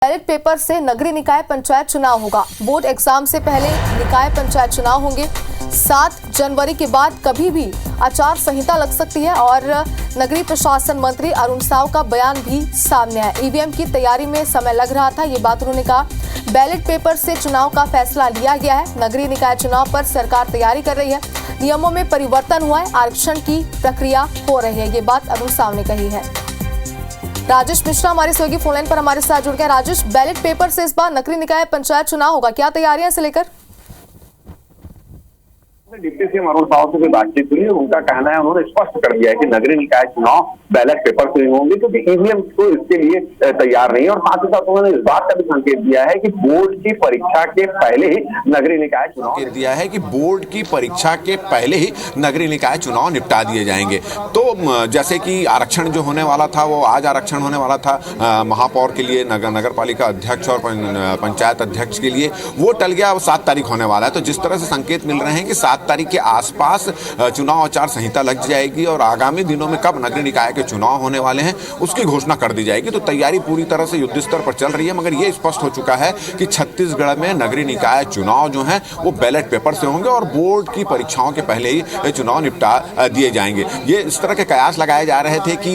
Ballot paper से नगरीय निकाय पंचायत चुनाव होगा। बोर्ड एग्जाम से पहले निकाय पंचायत चुनाव होंगे। 7 जनवरी के बाद कभी भी आचार संहिता लग सकती है और नगरीय प्रशासन मंत्री अरुण साव का बयान भी सामने आया। ईवीएम की तैयारी में समय लग रहा था, ये बात उन्होंने कहा। बैलेट पेपर से चुनाव का फैसला लिया गया है। नगरीय निकाय चुनाव पर सरकार तैयारी कर रही है। नियमों में परिवर्तन हुआ है, आरक्षण की प्रक्रिया हो रही है, ये बात अरुण साव ने कही है। राजेश मिश्रा हमारे सहयोगी फोनलाइन पर हमारे साथ जुड़ गए। राजेश, बैलेट पेपर से इस बार नगरीय निकाय पंचायत चुनाव होगा, क्या तैयारियां इसे लेकर? डिप्टी सीएम अरुण साव से भी बातचीत हुई। उनका कहना है, उन्होंने स्पष्ट कर दिया है कि नगरीय निकाय चुनाव बैलेट पेपर से होंगे क्योंकि ईवीएम को इसके लिए तैयार नहीं है। और साथ ही साथ उन्होंने इस बात का भी संकेत दिया है कि बोर्ड की परीक्षा के पहले ही नगरीय निकाय चुनाव दिया है कि बोर्ड की परीक्षा के पहले ही नगरीय निकाय चुनाव निपटा दिए जाएंगे। तो जैसे कि आरक्षण जो होने वाला था वो आज आरक्षण होने वाला था महापौर के लिए, नगर पालिका अध्यक्ष और पंचायत अध्यक्ष के लिए, वो टल गया। अब 7 तारीख होने वाला है। तो जिस तरह से संकेत मिल रहे हैं कि 7 तारीख के आसपास चुनाव आचार संहिता लग जाएगी और आगामी दिनों में कब नगरीय निकाय के चुनाव होने वाले हैं उसकी घोषणा कर दी जाएगी। तो तैयारी पूरी तरह से युद्ध स्तर पर चल रही है। मगर ये स्पष्ट हो चुका है कि छत्तीसगढ़ में नगरीय निकाय चुनाव जो हैं वो बैलेट पेपर से होंगे और बोर्ड की परीक्षाओं के पहले ही चुनाव निपटा दिए जाएंगे। ये इस तरह के कयास लगाए जा रहे थे कि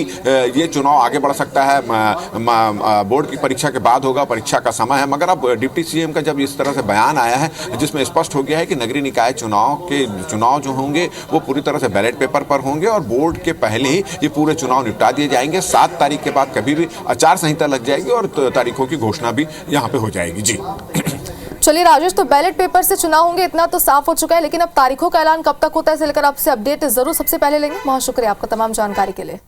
ये चुनाव आगे बढ़ सकता है, बोर्ड की परीक्षा के बाद होगा, परीक्षा का समय है। मगर अब डिप्टी सीएम का जब इस तरह से बयान आया है जिसमें स्पष्ट हो गया है कि नगरीय निकाय चुनाव जो होंगे वो पूरी तरह से बैलेट पेपर पर होंगे और बोर्ड के पहले ही ये पूरे चुनाव निपटा दिए जाएंगे। 7 तारीख के बाद कभी भी आचार संहिता लग जाएगी और तारीखों की घोषणा भी यहाँ पे हो जाएगी। जी चलिए राजेश, तो बैलेट पेपर से चुनाव होंगे इतना तो साफ हो चुका है, लेकिन अब तारीखों का ऐलान कब तक होता है इसे लेकर आपसे अपडेट जरूर सबसे पहले लेंगे। बहुत शुक्रिया आपका तमाम जानकारी के लिए।